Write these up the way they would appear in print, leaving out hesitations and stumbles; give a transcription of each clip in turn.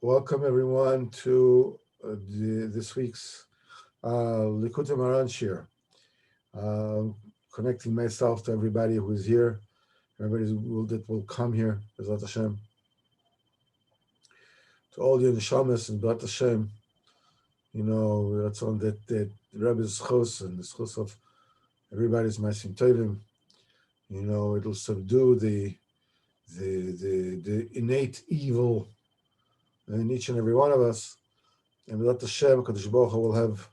Welcome everyone to this week's Likutey Moharan shir. Uh, Connecting myself to everybody who is here, that will come here, Bezrat Hashem, to all the neshamas and Bezrat Hashem. That's on that Rebbe's chos and the chos of everybody's ma'asim tovim. It'll subdue the innate evil in each and every one of us, and Bezrat Hashem, Kadosh Baruch Hu will have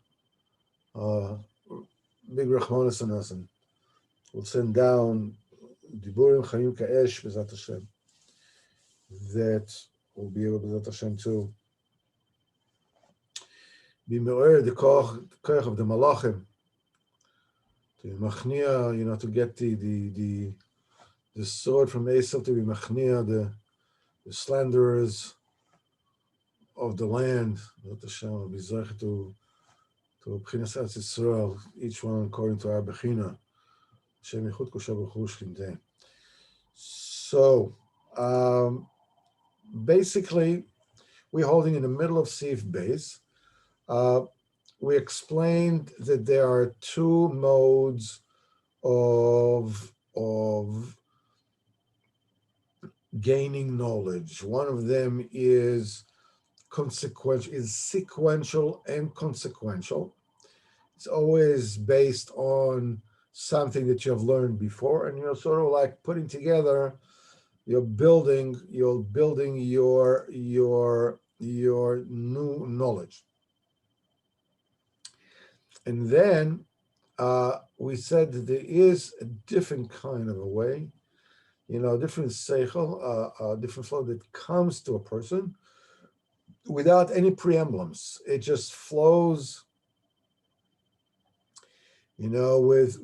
uh, big rachmanis on us, and will send down diburim chayim ka'esh Bezrat Hashem, that will be able Bezrat Hashem to be me'or the koach of the malachim, to be machnia, to get the sword from Esav, to be machnia the slanderers of the land. Bezrat Hashem will be zeich to B'chinas Eretz Yisrael, each one according to our Bechina. Hashem Yichud Kosher Baruch Hu Shkinteh. So, basically, we're holding in the middle of Sif Beis. We explained that there are two modes of gaining knowledge. One of them is sequential and consequential. It's always based on something that you have learned before, and you're sort of like putting together. You're building your new knowledge. And then we said that there is a different kind of a way, different seichel, different flow that comes to a person without any preemblems. It just flows, with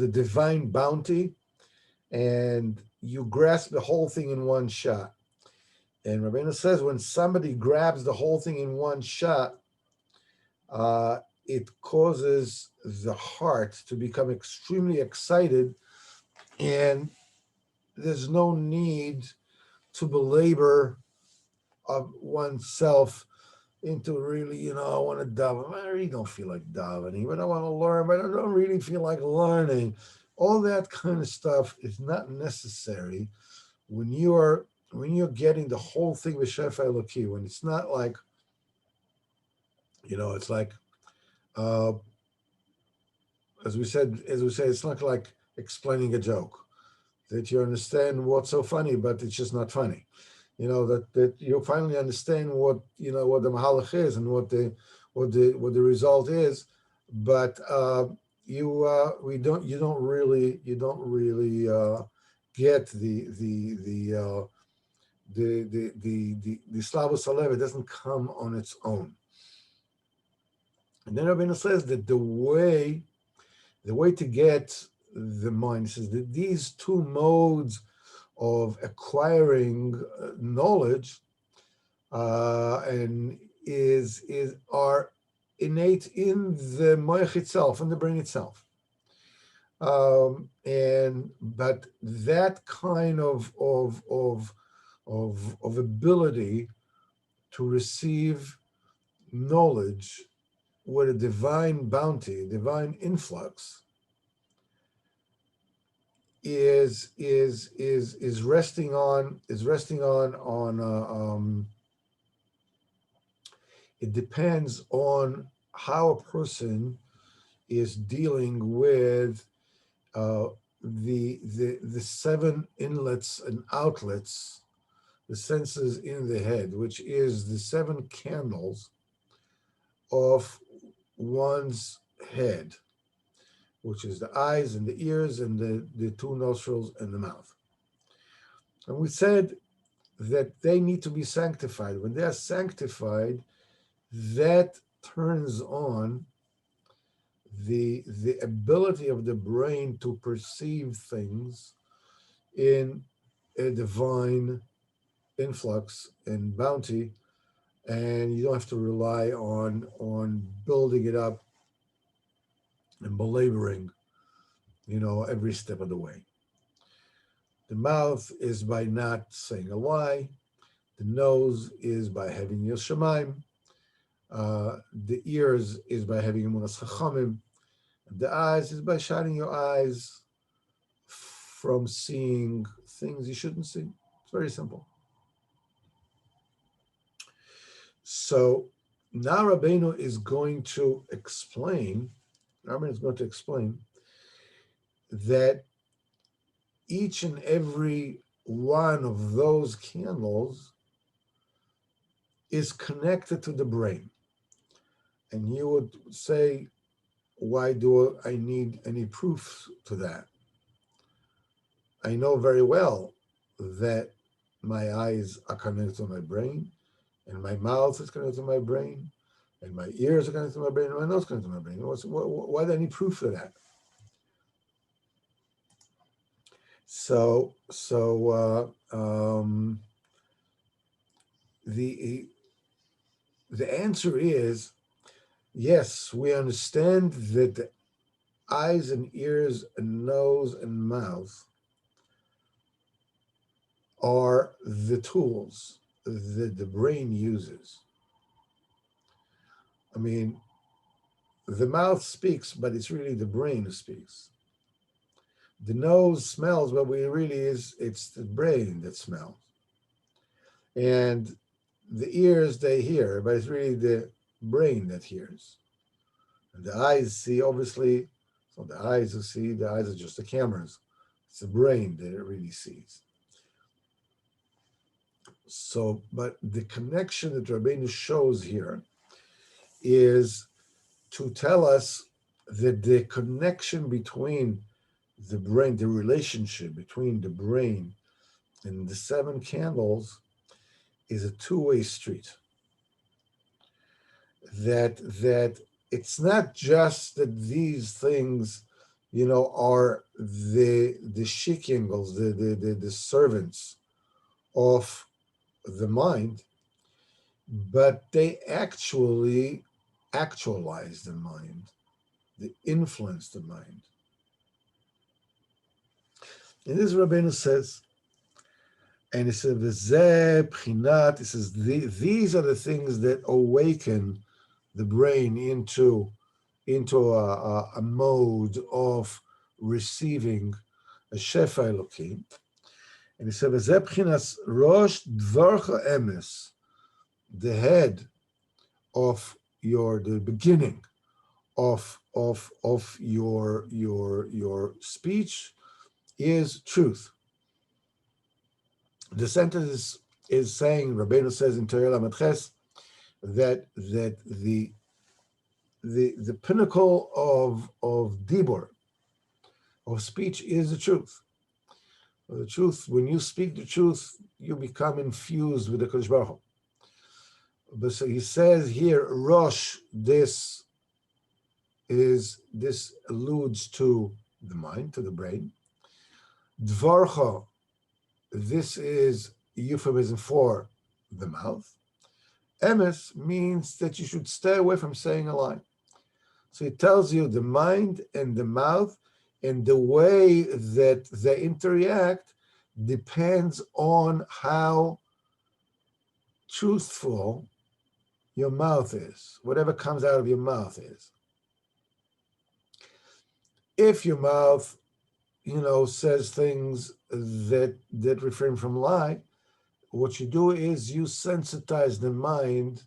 a divine bounty, and you grasp the whole thing in one shot. And Rabbeinu says when somebody grabs the whole thing in one shot, it causes the heart to become extremely excited, and there's no need to belabor of oneself into really, I want to daven. I really don't feel like davening, but I want to learn, but I don't really feel like learning. All that kind of stuff is not necessary when you're getting the whole thing with Shefa Eloki, when it's not like, it's like, as we say, it's not like explaining a joke that you understand what's so funny, but it's just not funny. That you finally understand what the mahalach is and what the result is, but you don't really get the slavos alev. It doesn't come on its own. And then Rabbeinu says that the way to get the mind, says that these two modes of acquiring knowledge and are innate in the moich itself, in the brain itself. But that kind of ability to receive knowledge with a divine bounty, divine influx, is resting on it depends on how a person is dealing with the seven inlets and outlets, the senses in the head, which is the seven candles of one's head, which is the eyes and the ears and the two nostrils and the mouth. And we said that they need to be sanctified. When they are sanctified, that turns on the ability of the brain to perceive things in a divine influx and bounty, and you don't have to rely on building it up and belaboring, every step of the way. The mouth is by not saying a lie. The nose is by having Yos Shamayim. The ears is by having Emunas Chachamim. The eyes is by shining your eyes from seeing things you shouldn't see. It's very simple. So now Rabbeinu is going to explain, that each and every one of those candles is connected to the brain. And you would say, why do I need any proof to that? I know very well that my eyes are connected to my brain, and my mouth is connected to my brain, and my ears are connected to my brain, and my nose is connected to my brain. Why do I need proof for that? So the answer is yes. We understand that the eyes and ears and nose and mouth are the tools that the brain uses. I mean, the mouth speaks, but it's really the brain who speaks. The nose smells, but it's the brain that smells. And the ears, they hear, but it's really the brain that hears. And the eyes see, obviously, so the eyes who see, the eyes are just the cameras. It's the brain that it really sees. So, but the connection that Rabbeinu shows here is to tell us that the connection between the brain, the relationship between the brain and the seven candles is a two-way street. That it's not just that these things, are the shikingles, the servants of the mind, but they actually actualize the mind, they influence the mind. And this Rabbeinu says, and he said, "V'zeh b'chinat." He says, these are the things that awaken the brain into a mode of receiving a shefa elokim. And he said, "V'zeh b'chinas rosh dvarcha emes," the head of the beginning of your speech is truth. The sentence is saying, Rabbeinu says in Torah Lamed Ches, that the pinnacle of dibur, of speech, is the truth. The truth, when you speak the truth, you become infused with the Kodesh Baruch Hu. But so he says here, Rosh, this alludes to the mind, to the brain. Dvarcha, this is a euphemism for the mouth. Emes means that you should stay away from saying a lie. So it tells you the mind and the mouth and the way that they interact depends on how truthful your mouth is, whatever comes out of your mouth is. If your mouth, says things that refrain from lie, what you do is you sensitize the mind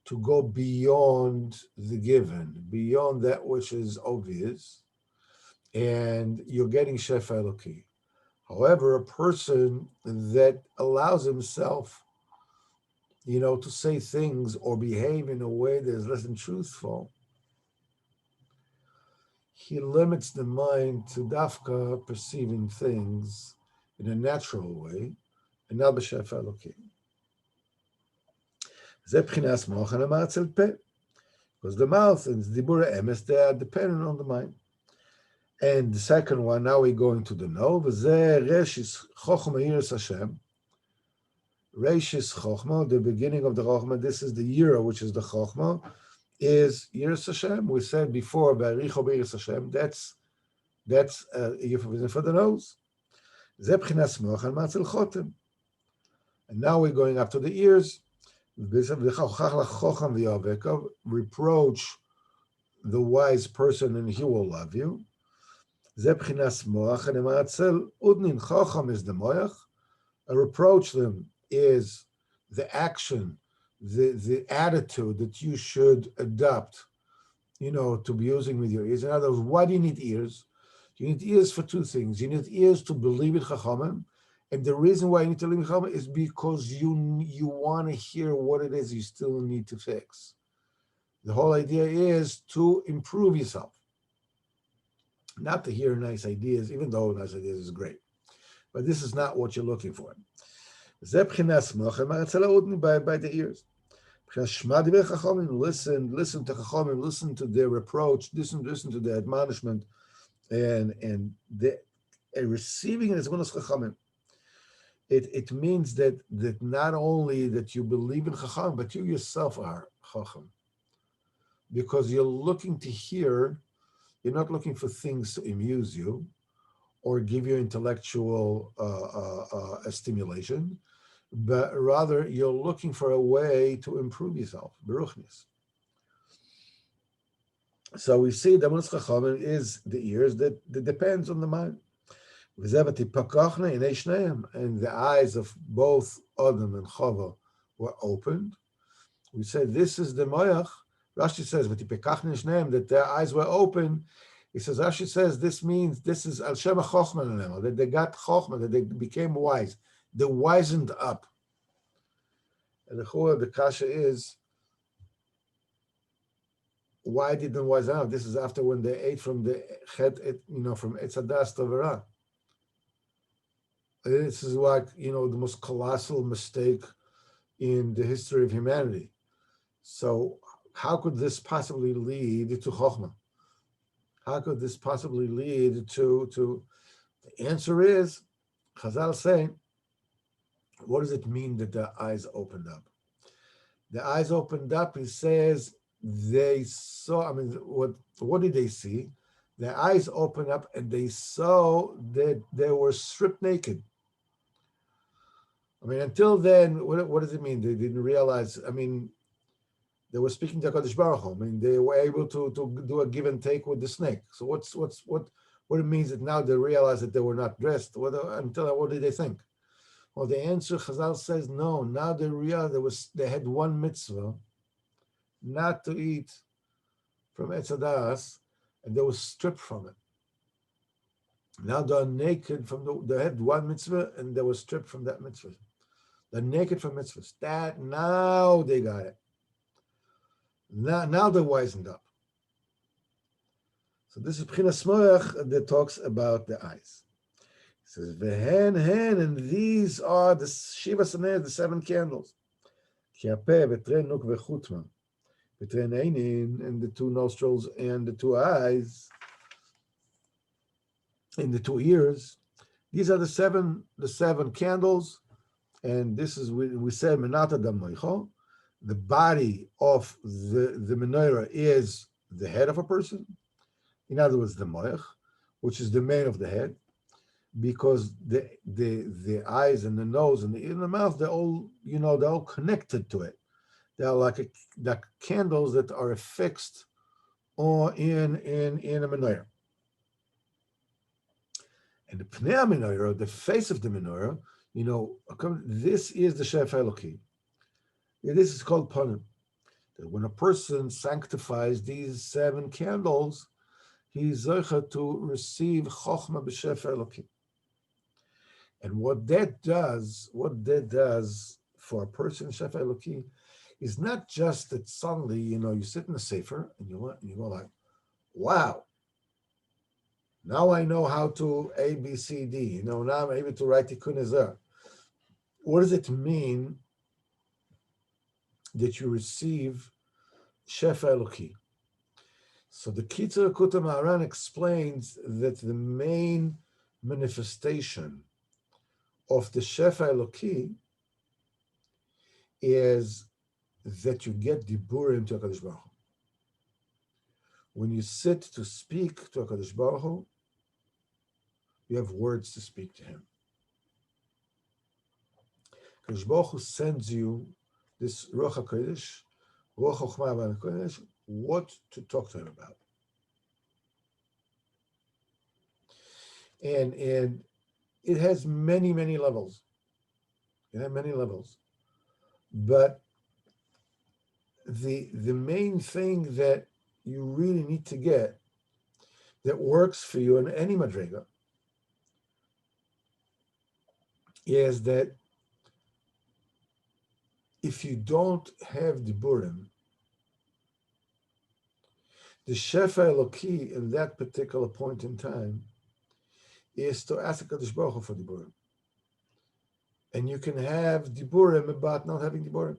to go beyond the given, beyond that which is obvious, and you're getting shefa eloki. However, a person that allows himself, to say things or behave in a way that is less than truthful, he limits the mind to dafka perceiving things in a natural way, and not b'shefa elokim. Zeh b'chinas mochan amatzel peh, because the mouth and dibur emes, they are dependent on the mind. And the second one, now we're going to the no. V'zeh reshis chochma yiras Hashem. Reshis chochma, the beginning of the chochma. This is the yira, which is the chochma, is yiras Hashem. We said before, b'aricho b'yiras Hashem. That's a euphemism for the nose. Zeh b'chinas mochan amatzel chotem. And now we're going up to the ears. Reproach the wise person and he will love you. Reproach them is the action, the attitude that you should adopt, to be using with your ears. In other words, why do you need ears? You need ears for two things. You need ears to believe in Chachamim, and the reason why you need to believe in Chachamim is because you want to hear what it is you still need to fix. The whole idea is to improve yourself, not to hear nice ideas, even though nice ideas is great. But this is not what you're looking for. By the ears. Listen to Chachamim, listen to their reproach, listen to their admonishment, and receiving it as one as Chachamim. It means that not only that you believe in Chacham, but you yourself are Chacham. Because you're looking to hear, you're not looking for things to amuse you or give you intellectual stimulation, but rather you're looking for a way to improve yourself, beruchnis. So we see that Amunus Chachamim is the ears that depends on the mind. And the eyes of both Adam and Chava were opened. We said this is the moyach. Rashi says that their eyes were open. He says, Rashi says this means this is al shema chochma, that they got chochma, that they became wise. They wisened up. And the kasha is, why didn't they wisen up? This is after when they ate from the chet, from Etz Hadas Tovara. This is like, the most colossal mistake in the history of humanity. So how could this possibly lead to chokhmah? How could this possibly lead to the answer is, Chazal say, what does it mean that the eyes opened up? The eyes opened up, he says, they saw, what did they see? Their eyes opened up and they saw that they were stripped naked. Until then, what does it mean? They didn't realize, they were speaking to HaKadosh Baruch Hu. They were able to do a give and take with the snake. So what it means that now they realize that they were not dressed? What did they think? Well, the answer, Chazal says, no. Now they realized they had one mitzvah, not to eat from Etz Hadas, and they were stripped from it. Now they're naked they had one mitzvah, and they were stripped from that mitzvah. They're naked from mitzvahs. That now they got it. Now they're wisened up. So this is B'chinas Moach that talks about the eyes. It says, Vehen, and these are the Shiva Saneh, the 7 candles. Kiapeh, V'trei Nuk V'chutma, V'trei Neinin, and the 2 nostrils and the 2 eyes, and the 2 ears. These are the seven candles, and this is, we said, Menata Dam Moicho. The body of the menorah is the head of a person. In other words, the moich, which is the mane of the head, because the eyes and the nose and the ear and the mouth, they're all connected to it. They're like candles that are affixed or in a menorah. And the pnei menorah, the face of the menorah, this is the Shefa Eloki. This is called panim. That when a person sanctifies these 7 candles, he's zocha to receive chokhmah b'shefa elokim. And what that does for a person, shefa elokim, is not just that suddenly, you sit in a sefer and you go like, wow, now I know how to A, B, C, D. Now I'm able to write Tikkun Ezer. What does it mean that you receive Shefa Eloki? So the Likutey Moharan explains that the main manifestation of the Shefa Eloki is that you get diburim to HaKadosh Baruch Hu. When you sit to speak to HaKadosh Baruch Hu, you have words to speak to him. Kadosh Baruch Hu sends you this Ruach HaKodesh, Ruach Chochmah HaKodesh, what to talk to him about. And it has many, many levels. It has many levels. But the main thing that you really need to get that works for you in any madrega is that if you don't have diburim, the shefa eloki in that particular point in time is to ask HaKadosh Baruch Hu for diburim. And you can have diburim about not having diburim.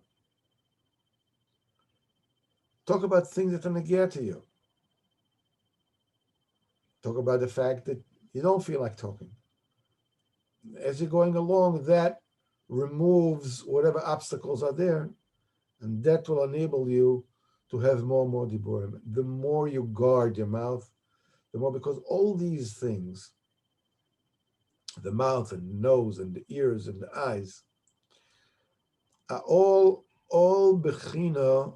Talk about things that are negia to you. Talk about the fact that you don't feel like talking. As you're going along, that removes whatever obstacles are there, and that will enable you to have more and more diburim. The more you guard your mouth, the more, because all these things, the mouth and the nose and the ears and the eyes, are all bechina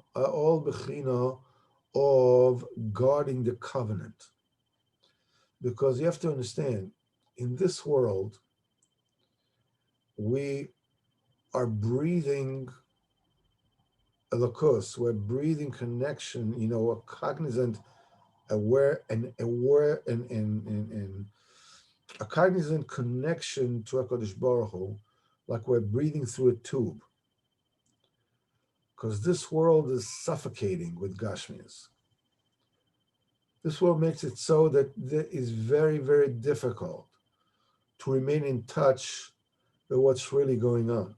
of guarding the covenant. Because you have to understand, in this world, we are breathing elokus, we're breathing connection, a cognizant, aware and a cognizant connection to HaKadosh Baruch Hu, like we're breathing through a tube. Because this world is suffocating with Gashmias. This world makes it so that it is very, very difficult to remain in touch with what's really going on.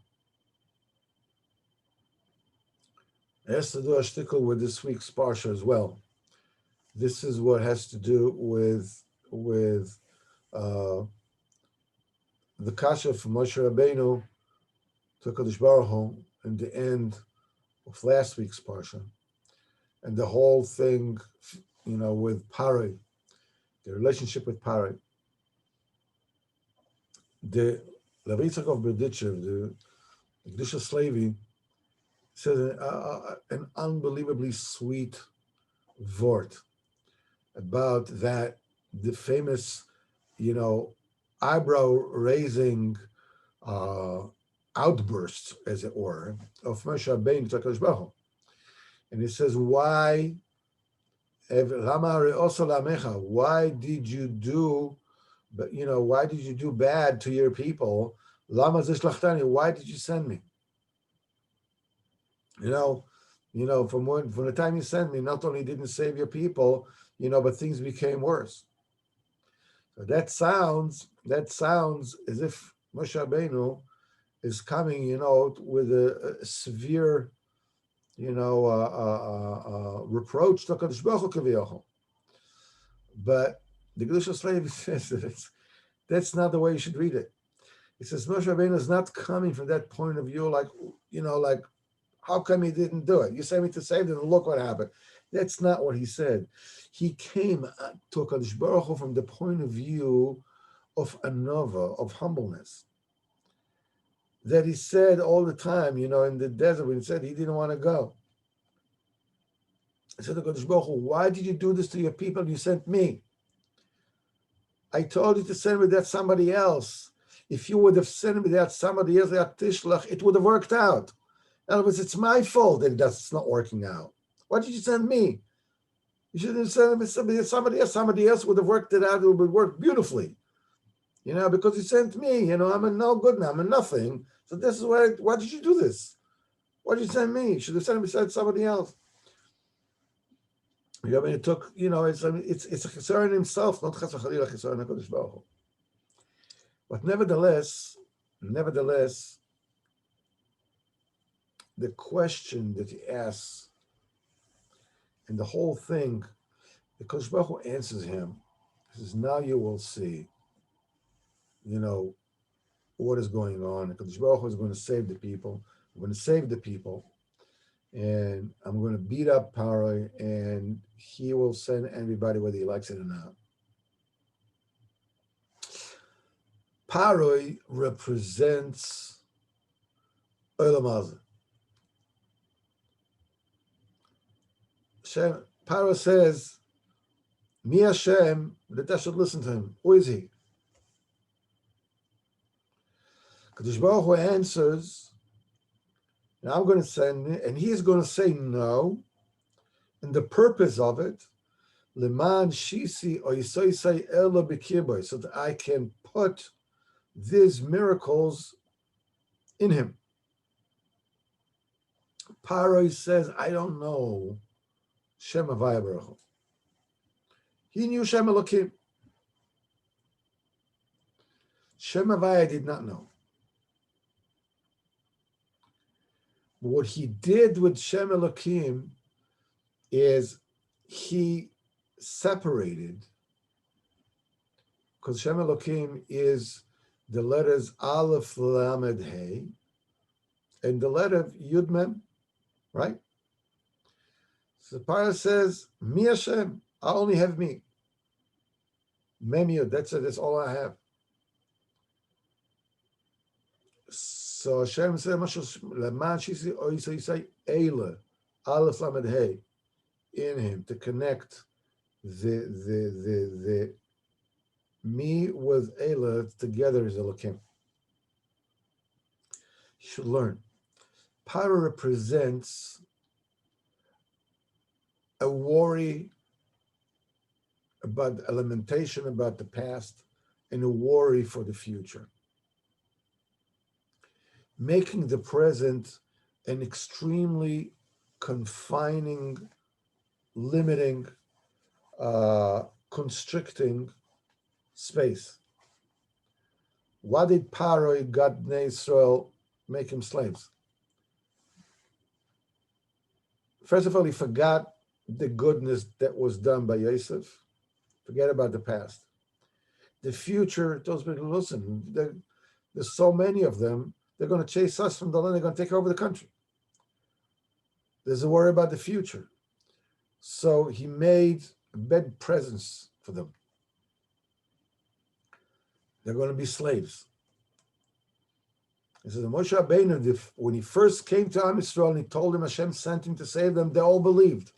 It has to do a shtickle with this week's parsha as well. This is what has to do with the kasha from Moshe Rabbeinu to Kadosh Baruch Hu in the end of last week's parsha, and the whole thing, with Paroi, the relationship with Paroi. The Rav Yitzchak of Berditchev, the Kedusha Slavi, says an unbelievably sweet vort about that, the famous, eyebrow-raising outburst, as it were, of Moshe Rabbeinu to HaKadosh Baruch Hu. And he says, why did you do, why did you do bad to your people? Why did you send me? From the time you sent me, not only didn't save your people, but things became worse. So that sounds as if Moshe Rabbeinu is coming, with a severe, reproach to HaKadosh Baruch Hu Kaviyachol. But the Kedusha Slave says that that's not the way you should read it. It says Moshe Rabbeinu is not coming from that point of view, like how come he didn't do it? You sent me to save them, and look what happened. That's not what he said. He came to HaKadosh Baruch Hu from the point of view of anova, of humbleness. That he said all the time, in the desert, when he said he didn't want to go. He said to HaKadosh Baruch Hu, why did you do this to your people? You sent me. I told you to send me that somebody else. If you would have sent me that somebody else, that Tishlach, it would have worked out. In other words, it's my fault that it's not working out. Why did you send me? You should have sent me somebody else. Somebody else would have worked it out. It would have worked beautifully. Because you sent me. I'm a no good now. I'm a nothing. So this is why did you do this? Why did you send me? You should have sent me somebody else. It took, it's a chesron himself, not chas v'chalila chesron HaKadosh Baruch Hu. But nevertheless, the question that he asks and the whole thing, the Kadosh Baruch Hu answers him. He says, now you will see, what is going on. The Kadosh Baruch Hu is going to save the people. I'm going to save the people. And I'm going to beat up Paroi, and he will send everybody whether he likes it or not. Paroi represents Olam Hazeh. Paro says, Mi Hashem, that I should listen to him. Who is he? Kadosh Baruch Hu answers, and I'm going to say, and he is going to say no, and the purpose of it, Leman Shisi Oisoisai Elo B'Kirbo, so that I can put these miracles in him. Paro says, I don't know Shem Havaya Baruch Hu. He knew Shem Elokim. Shem Havaya did not know. What he did with Shem Elokim is he separated, because Shem Elokim is the letters Aleph, Lamed, Hey, and the letter Yud Mem, right? So Parah says, Mi Hashem, I only have me. Mem Yud, that's it, that's all I have. So Hashem said, Leman Shisi Oisai Eila, Aleph, Lamed, Hey, in him to connect the me with Eila together is Elokim. You should learn. Para represents a worry about a lamentation about the past and a worry for the future, making the present an extremely confining, limiting, constricting space. Why did Paro, God Israel, make him slaves? First of all, he forgot the goodness that was done by Yosef. Forget about the past. The future, those people, listen, there's so many of them, they're going to chase us from the land, they're going to take over the country. There's a worry about the future. So he made bed presents for them. They're going to be slaves. He says, Moshe Rabbeinu, when he first came to Am Yisrael and he told them Hashem sent him to save them, they all believed.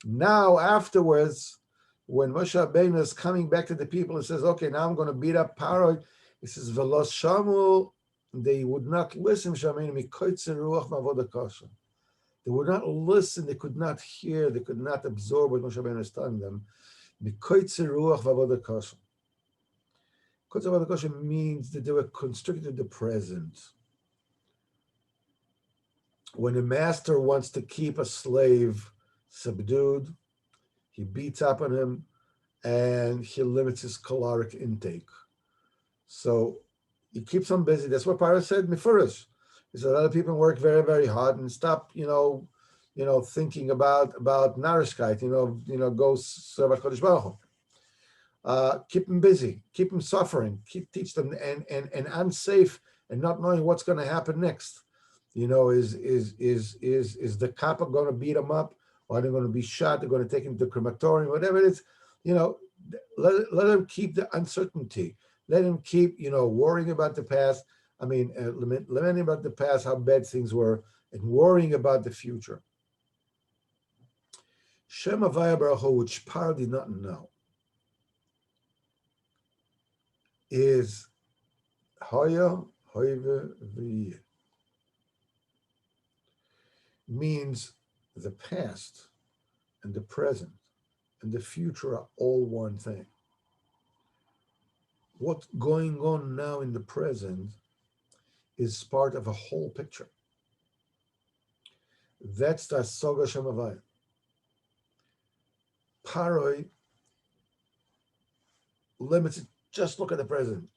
Now, afterwards, when Moshe Rabbeinu is coming back to the people and says, okay, now I'm going to beat up Paro, he says, Velos Shamu, they would not listen, they would not listen, they could not hear, they could not absorb what Moshe Rabbeinu is telling them. Means that they were constricted to the present. When a master wants to keep a slave subdued, he beats up on him and he limits his caloric intake. So he keeps him busy. That's what Parah said, Mifurish. He said, other people work very, very hard and stop, thinking about Narishkeit, go serve HaKadosh Baruch Hu. Keep them busy, keep them suffering, teach them and unsafe and not knowing what's going to happen next. Is the copper going to beat them up, or they're going to be shot? They're going to take him to the crematorium, whatever it is. Let them keep the uncertainty. Let them keep worrying about the past. Lamenting about the past, how bad things were, and worrying about the future. Shem Havaya Baruch Hu, which Paro did not know, is Haya Hoive V'yeh. Means the past and the present and the future are all one thing. What's going on now in the present is part of a whole picture. That's the Soga Shem Havaya. Paroi limits it. Just look at the present.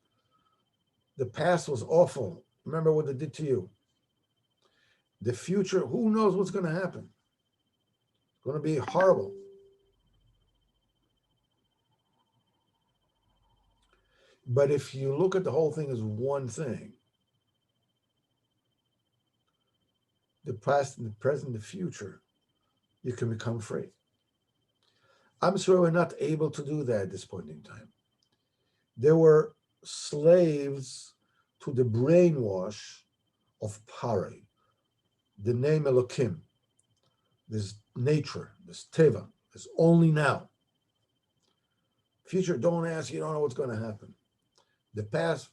The past was awful. Remember what they did to you. The future, who knows what's going to happen? It's going to be horrible. But if you look at the whole thing as one thing, the past and the present, the future, you can become free. I'm sure we're not able to do that at this point in time. There were slaves to the brainwash of Pare, the name Elokim. There's nature, there's Teva, there's only now. Future, don't ask, you don't know what's going to happen. The past,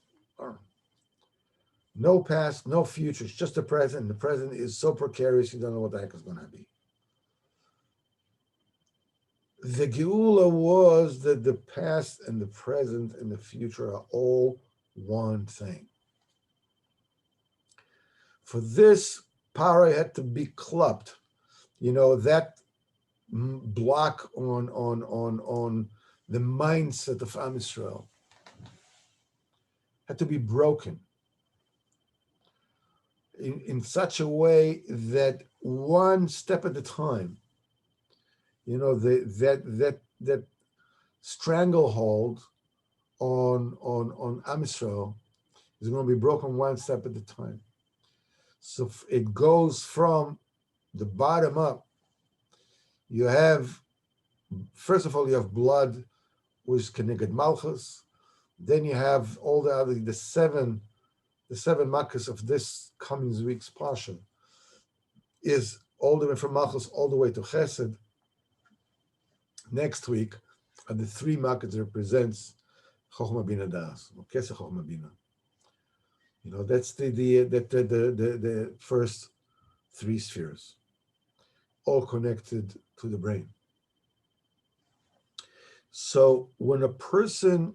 no past, no future, it's just the present. The present is so precarious, you don't know what the heck is going to be. The Geula was that the past and the present and the future are all one thing. For this, Pare had to be clubbed. That block on the mindset of Am Yisrael had to be broken in such a way that one step at a time, that stranglehold on Am Yisrael is going to be broken one step at a time. So it goes from the bottom up. You have, first of all, you have blood, which is Keneged Malchus. Then you have all the seven makkos of this coming week's Pasha is all the way from Malchus all the way to Chesed. Next week are the three makkos that represents Chochma Bina Das, Kesef Chochma Bina. That's the first three spheres, all connected to the brain. So when a person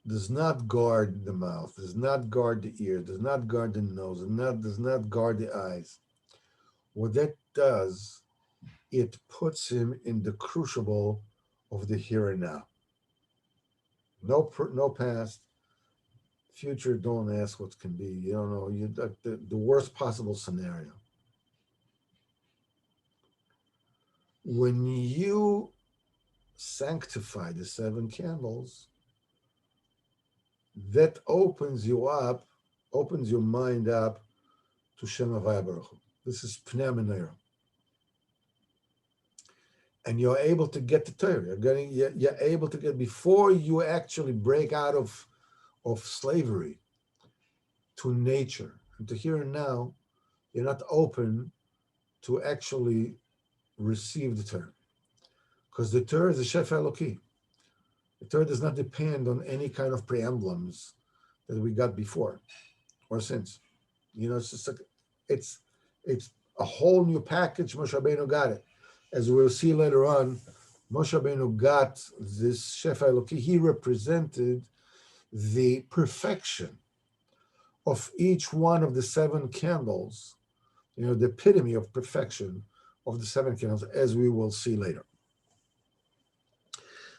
does not guard the mouth, does not guard the ear, does not guard the nose, does not guard the eyes, what that does, it puts him in the crucible of the here and now. No past, future. Don't ask what can be. You don't know. The worst possible scenario. When you sanctify the seven candles, that opens your mind up to Shem Havaya Baruch Hu. This is Pnei Menorah. And you're able to get the Torah. You're able to get, before you actually break out of slavery to nature and to here and now, you're not open to actually receive the Torah. Because the Torah is a Shefa Eloki. The Torah does not depend on any kind of preemblems that we got before or since. It's just like, it's a whole new package. Moshe Rabbeinu got it. As we'll see later on, Moshe Rabbeinu got this Shefa Eloki. He represented the perfection of each one of the seven candles, the epitome of perfection of the seven candles, as we will see later.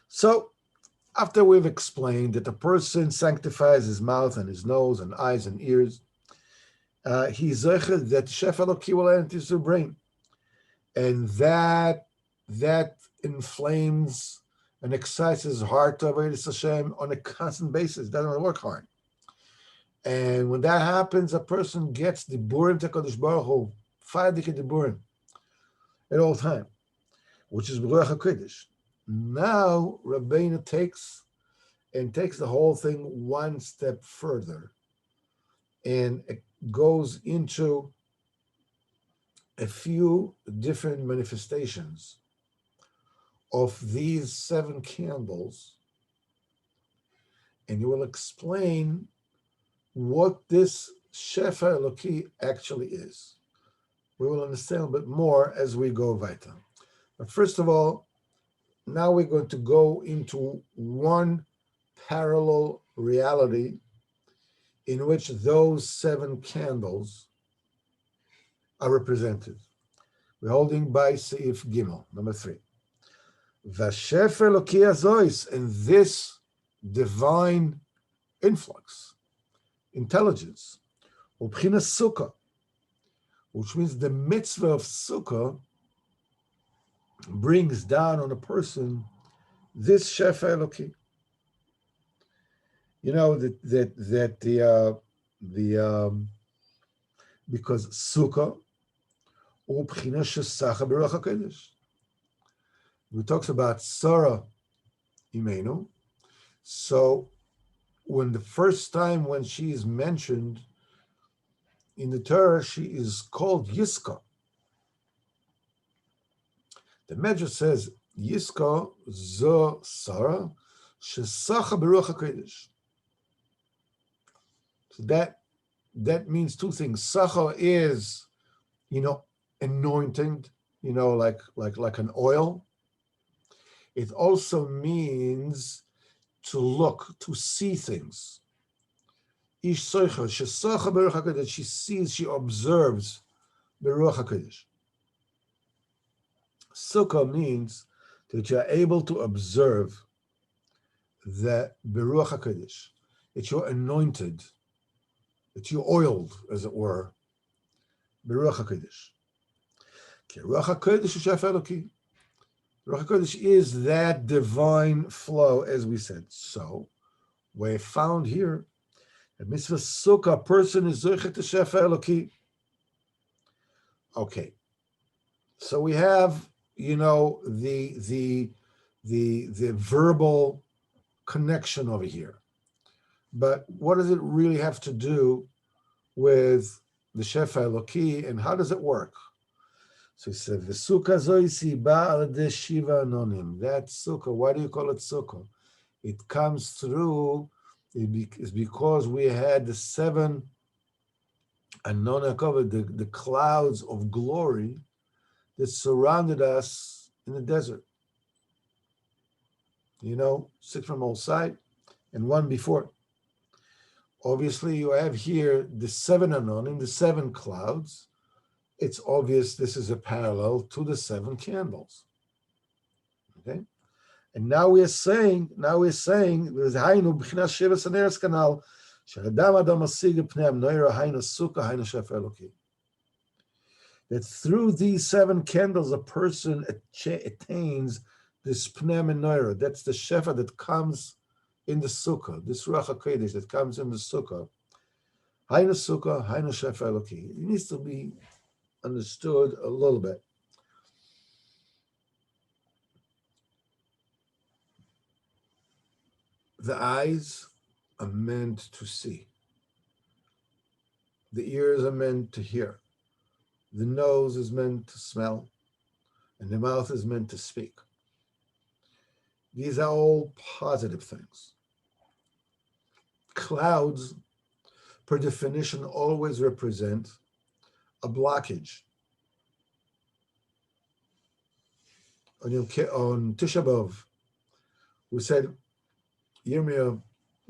So, after we've explained that a person sanctifies his mouth and his nose and eyes and ears, he's zeichet that Shefa Eloki will enter his brain, and that inflames and excites his heart to Avodas Hashem on a constant basis. Doesn't work hard. And when that happens, a person gets the Burim Tekadosh Baruch Hu, Fadik the Burim, at all time, which is Beruach HaKodesh. Now Rabbeinu takes the whole thing one step further, and it goes into a few different manifestations of these seven candles, and he will explain what this Shefa Eloki actually is. We will understand a bit more as we go weiter. But first of all, now we're going to go into one parallel reality in which those seven candles are represented. We're holding by Seif Gimel, number 3. V'Shefa Eloki Azois, and this divine influx, intelligence, Ubchina Sukkah, which means the mitzvah of Sukkah brings down on a person this Shefa Eloki. Because Sukkah Ubchina Shesacha Beruach HaKodesh. We talks about Sarah Imenu. So when the first time when she is mentioned in the Torah, she is called Yiska. The Medrash says, Yiska zo Sarah shesacha beruach hakodesh. So that means two things. Sacha is, anointing, like an oil. It also means to look, to see things. Ish soicha shesacha beruach hakodesh. She sees, she observes beruach hakodesh. Sukkah means that you are able to observe that beruach hakodesh, that you're anointed, that you're oiled, as it were, beruach hakodesh. Ruach hakodesh is shef Eloki. Ruach hakodesh is that divine flow, as we said. So we found here that mitzvah sukkah, a person is zoichet to shef Eloki. Okay, so we have the verbal connection over here, but what does it really have to do with the Shefa Eloki, and how does it work? So he said, the sukkah zoisi ba'al de shiva anonim. That sukkah, why do you call it sukkah? It comes through, it's because we had the 7 anona covered, the clouds of glory that surrounded us in the desert. 6 from all side and 1 before. Obviously, you have here the 7 anonim, the 7 clouds. It's obvious this is a parallel to the 7 candles. Okay, and now we're saying, there's hainu b'chinas shiva saneres kanal she'adam adam asig pnei noira hainu sukkah hainu shef Eloki. That through these 7 candles, a person attains this pnei noira. That's the shefa that comes in the sukkah, this ruach hakodesh that comes in the sukkah. Hainu sukkah hainu shef Eloki. It needs to be understood a little bit. The eyes are meant to see. The ears are meant to hear. The nose is meant to smell. And the mouth is meant to speak. These are all positive things. Clouds, per definition, always represent a blockage. On Tisha B'Av, we said, Yirmiyah,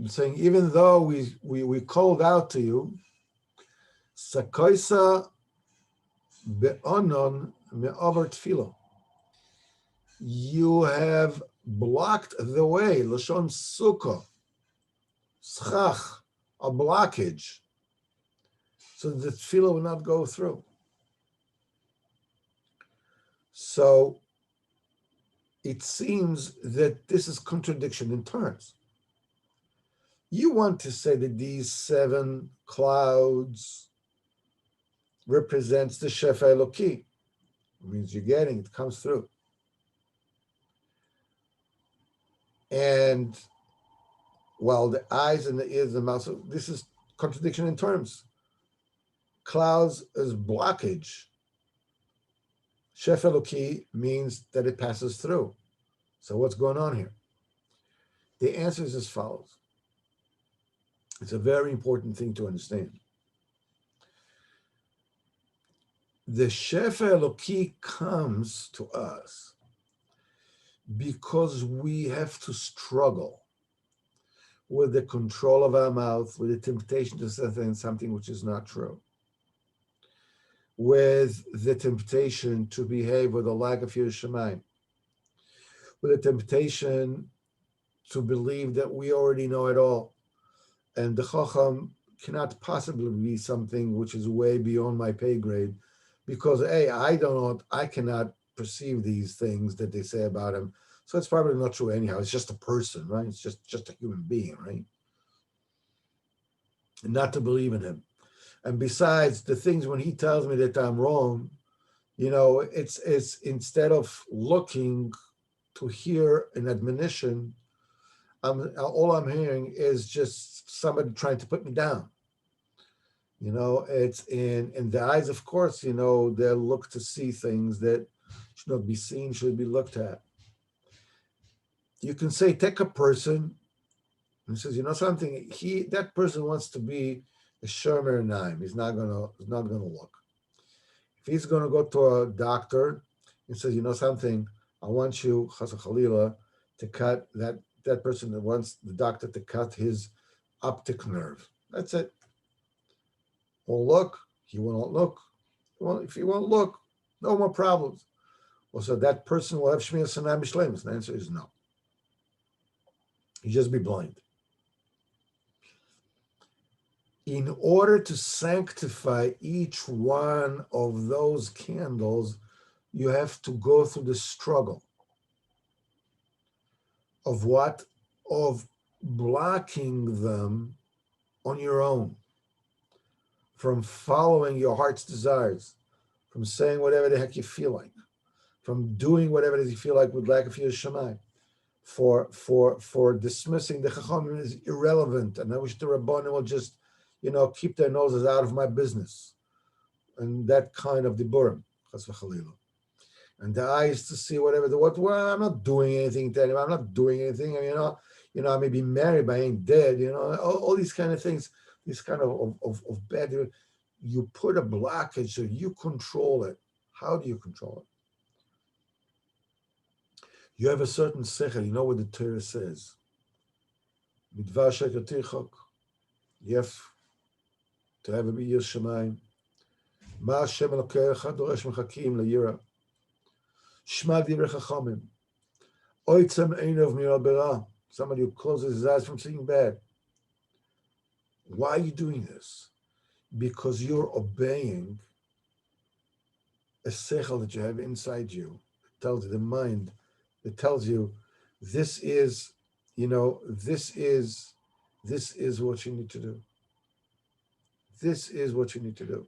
saying, even though we called out to you, Sakoisa be'onon me'over tefillah. You have blocked the way, Lashon Sukkah, schach, a blockage, so the tefillah will not go through. So it seems that this is contradiction in terms. You want to say that these 7 clouds represents the Shefa Eloki. It means you're getting it, comes through. And while the eyes and the ears and the mouth, so this is contradiction in terms. Clouds is blockage. Shef Eloki means that it passes through. So what's going on here? The answer is as follows. It's a very important thing to understand. The Shef Eloki comes to us because we have to struggle with the control of our mouth, with the temptation to say something which is not true, with the temptation to behave with a lack of Yiras Shamayim, with the temptation to believe that we already know it all, and the Chacham cannot possibly be something which is way beyond my pay grade, because I cannot perceive these things that they say about him, so it's probably not true anyhow. It's just a person, right? It's just a human being, right? And not to believe in him. And besides, the things when he tells me that I'm wrong, it's instead of looking to hear an admonition, all I'm hearing is just somebody trying to put me down. It's in the eyes, of course, they'll look to see things that should not be seen, should be looked at. You can say, take a person and says, something, that person wants to be a Shermer Naim. He's not gonna look. If he's gonna go to a doctor and says, something, I want you, Chas Khalila, to cut that person that wants the doctor to cut his optic nerve. That's it. Won't look, he won't look. Well, if he won't look, no more problems. Well, so that person will have Shmir Sanai Mishlemus. The answer is no. He just be blind. In order to sanctify each one of those candles, you have to go through the struggle of what? Of blocking them on your own, from following your heart's desires, from saying whatever the heck you feel like, from doing whatever it is you feel like with lack of Yirah Shamayim, for dismissing the Chachamim is irrelevant, and I wish the Rabbanim will just, keep their noses out of my business, and that kind of diburim, chas v'chalila. And the eyes to see whatever well, I'm not doing anything to anyone. I'm not doing anything. I may be married, but I ain't dead. All these kind of things, these kind of bad. You put a blockage so you control it. How do you control it? You have a certain sechel. You know what the Torah says. Midvar sheker tichok. You have to have a b'yir shamayim. Ma Hashem Elokecha doresh mechakim leyira. Shma divrei chachamim. Oitzem einov mi'al berah. Somebody who closes his eyes from seeing bad. Why are you doing this? Because you're obeying a sechel that you have inside you. It tells you the mind. It tells you this is what you need to do. This is what you need to do.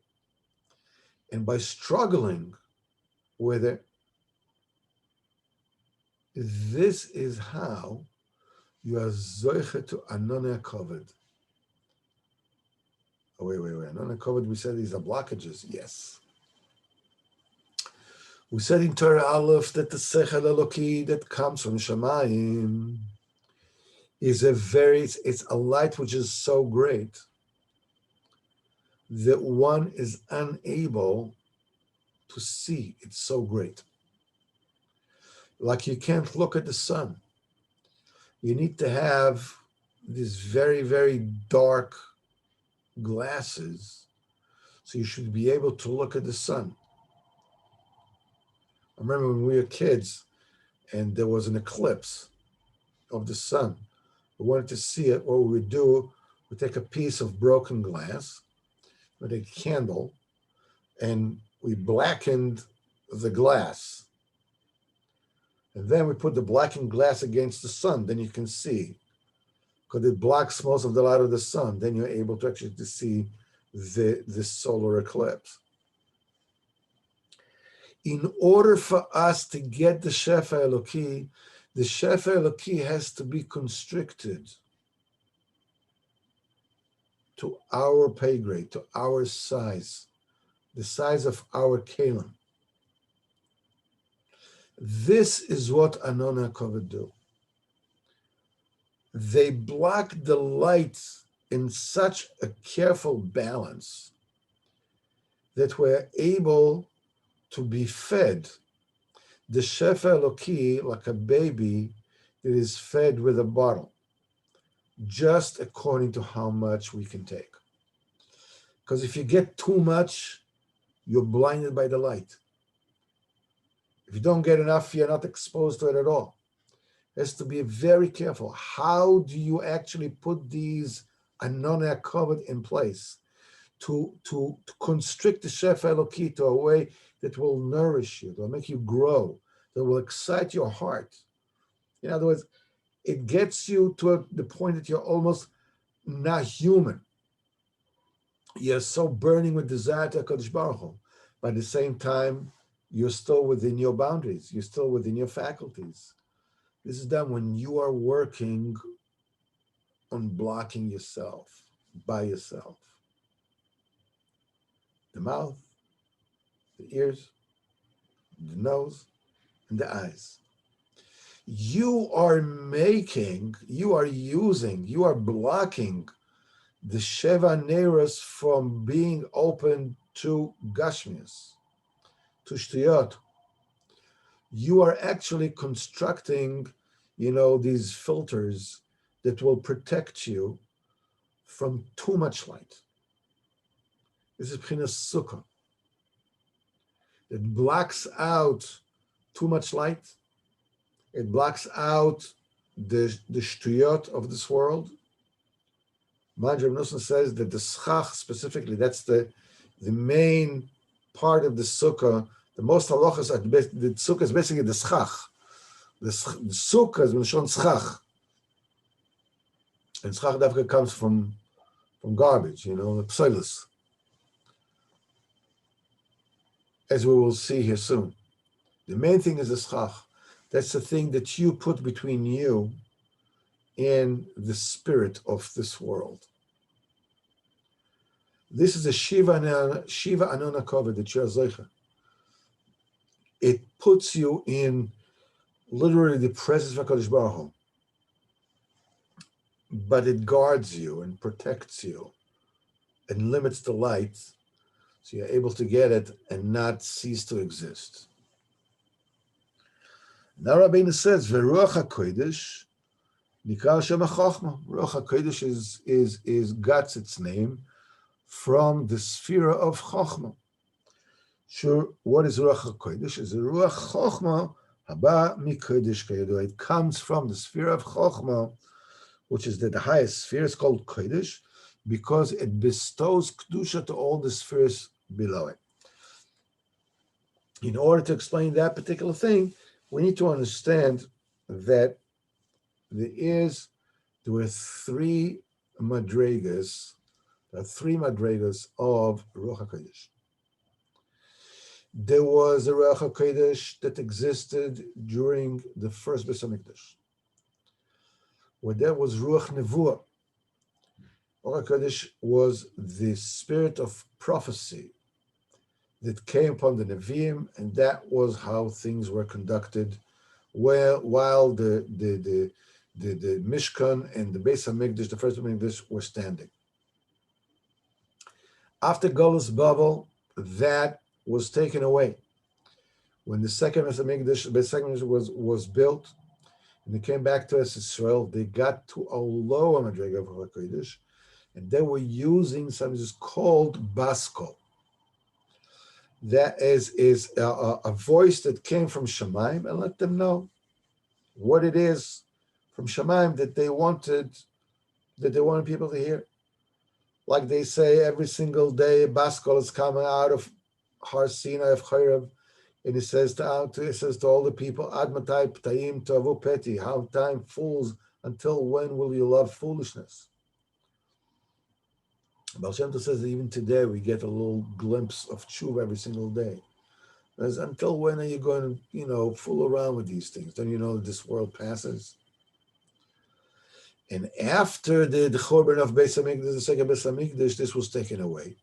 And by struggling with it, this is how you are zoiche to anone kovid. Oh, wait. Anone kovid, we said these are blockages. Yes. We said in Torah Aleph that the sechel eloki that comes from Shamayim is it's a light which is so great that one is unable to see. It's so great. Like you can't look at the sun. You need to have these very, very dark glasses so you should be able to look at the sun. I remember when we were kids and there was an eclipse of the sun. We wanted to see it. What we would do, we'd take a piece of broken glass, with a candle, and we blackened the glass. And then we put the blackened glass against the sun, then you can see. Because it blocks most of the light of the sun, then you're able to actually to see the solar eclipse. In order for us to get the Shefa Eloki, the Shefa Eloki has to be constricted to our pay grade, to our size, the size of our kalim. This is what Anon HaKoved do. They block the light in such a careful balance that we're able to be fed the Shefa Eloki like a baby that is fed with a bottle, just according to how much we can take. Because if you get too much, you're blinded by the light. If you don't get enough, you're not exposed to it at all. It has to be very careful. How do you actually put these Anon HaKoved in place to constrict the Shefa Eloki to a way that will nourish you, that will make you grow, that will excite your heart? In other words, it gets you to the point that you're almost not human. You're so burning with desire to HaKadosh Baruch Hu. But at the same time, you're still within your boundaries. You're still within your faculties. This is done when you are working on blocking yourself, by yourself. mouth, the ears, the nose, and the eyes. You are blocking the Sheva Neros from being open to Gashmias, to Shtiyot. You are actually constructing, these filters that will protect you from too much light. This is B'chinas Sukkah. It blocks out too much light. It blocks out the Shtiyot of this world. Madre Nussen says that the schach specifically, that's the main part of the sukkah. The most halachas, the sukkah is basically the schach. The sukkah is Mishon schach. And schach davka comes from garbage, the psoilus. As we will see here soon. The main thing is the schach. That's the thing that you put between you and the spirit of this world. This is a Shiva Anona Kovet that you're Zeicha. It puts you in literally the presence of HaKadosh Baruch Hu. But it guards you and protects you and limits the light so you're able to get it and not cease to exist. Now Rabbeinu says, V'ruach HaKodesh Nikar Shem HaChochma. Ruach HaKodesh is got its name from the sphere of Chochma. Sure, what is Ruach HaKodesh? Is a Ruach Chochma Haba MiKodesh Kayadu. It comes from the sphere of Chochma, which is the highest sphere. It's called Kodesh because it bestows Kedusha to all the spheres below it. In order to explain that particular thing, we need to understand that there were three madrigas of Ruach HaKodesh. There was a Ruach HaKodesh that existed during the first Beis HaMikdash, where there was Ruach Nevuah. Ruach HaKodesh was the spirit of prophecy that came upon the Nevi'im, and that was how things were conducted while the Mishkan and the Beis HaMikdash, the first Beis HaMikdash, were standing. After Golus Babel, that was taken away. When the second Beis HaMikdash was built, and they came back to Israel, they got to a lower madriga of HaKodesh, and they were using something that's called Baskol. That is a voice that came from Shemaim and let them know what it is from Shemaim that they wanted people to hear. Like they say every single day, Baskol is coming out of Har Sinai of Chayrev, and it says to all the people, Ad matai p'tayim tavu peti, how time fools, until when will you love foolishness? Baal Shem Tov says that even today we get a little glimpse of tshuva every single day. As until when are you going to, fool around with these things? Don't you know that this world passes? And after the Chorban of Beis HaMikdash, the second Beis HaMikdash, this was taken away.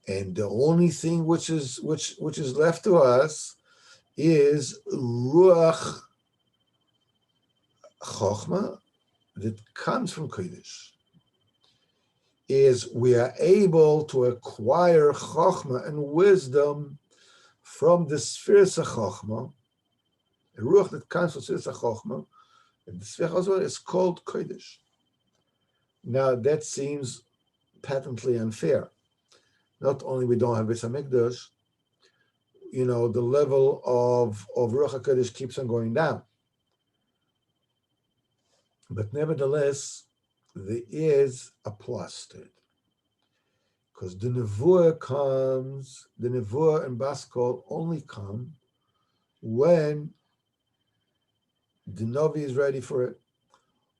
And the only thing which is left to us is Ruach Chochma that comes from Kodesh. Is we are able to acquire Chochma and wisdom from the spheres of Chochma, a Ruach that comes from spheres of Chochma, and the sphere also is called Kodesh. Now that seems patently unfair. Not only we don't have Beis HaMikdash, the level of Ruach HaKodesh keeps on going down. But nevertheless, there is a plus to it. Because the Nevuah and Baskol only come when the Novi is ready for it.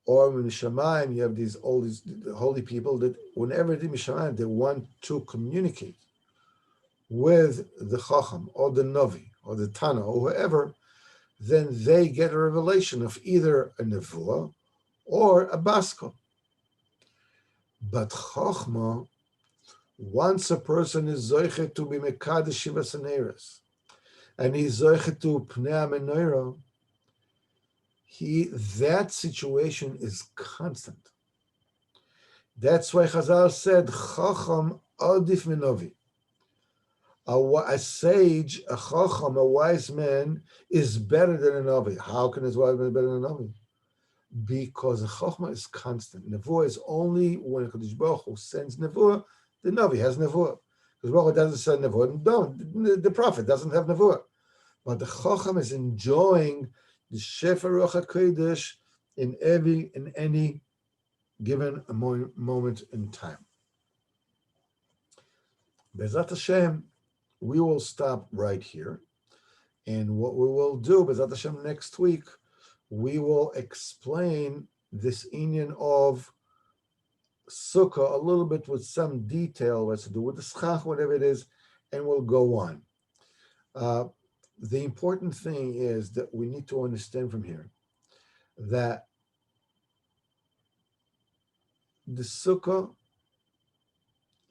Or when Mishamayim, you have the holy people that whenever the Mishamayim, they want to communicate with the Chacham or the Novi or the Tana or whoever, then they get a revelation of either a Nevuah or a Baskol. But Chachma Once a person is zoichet to be mekadesh shivas haneros, and he's zoichet to pnei menorah, that situation is constant. That's why Chazal said, Chacham adif minovi. A sage, a chacham, a wise man, is better than a novi. How can his wise man be better than a novi? Because the chachma is constant. Nevuah is only when Kadosh Baruch Hu sends nevuah, the novi has nevuah. Because Baruch Hu doesn't send nevuah, the prophet doesn't have nevuah. But the chacham is enjoying the shefa ruach hakodesh in any given moment in time. Bezat Hashem, we will stop right here. And what we will do, Bezat Hashem, next week, we will explain this inyan of Sukkah a little bit with some detail, what's to do with the schach, whatever it is, and we'll go on. The important thing is that we need to understand from here that the Sukkah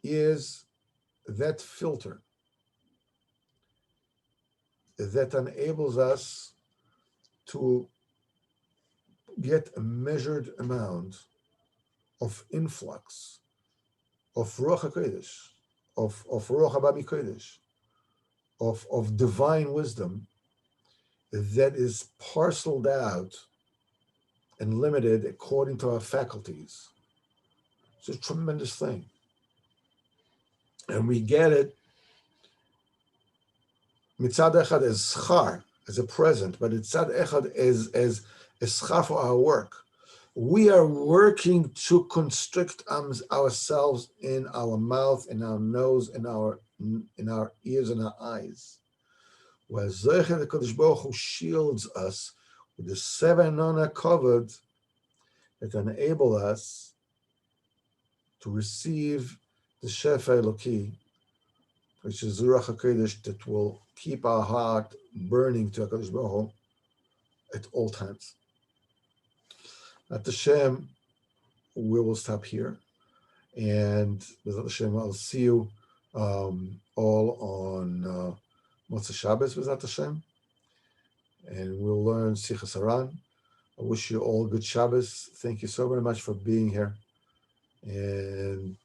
is that filter that enables us to get a measured amount of influx of Ruach HaKodesh, of Ruach HaBami Kodesh, of divine wisdom that is parceled out and limited according to our faculties. It's a tremendous thing. And we get it mitzad echad as schar, as a present, but mitzad echad as schar for our work. We are working to constrict ourselves in our mouth, in our nose, in our ears, and our eyes. Where Zocher the Kodesh Baruch Hu shields us with the 7 nona covered that enable us to receive the Shefa Eloki, which is Ruach HaKodesh, that will keep our heart burning to HaKadosh Baruch Hu at all times. At Hashem, we will stop here. And with Hashem, I'll see you all on Motzei Shabbos with Hashem. And we'll learn Sichas Haran. I wish you all good Shabbos. Thank you so very much for being here. And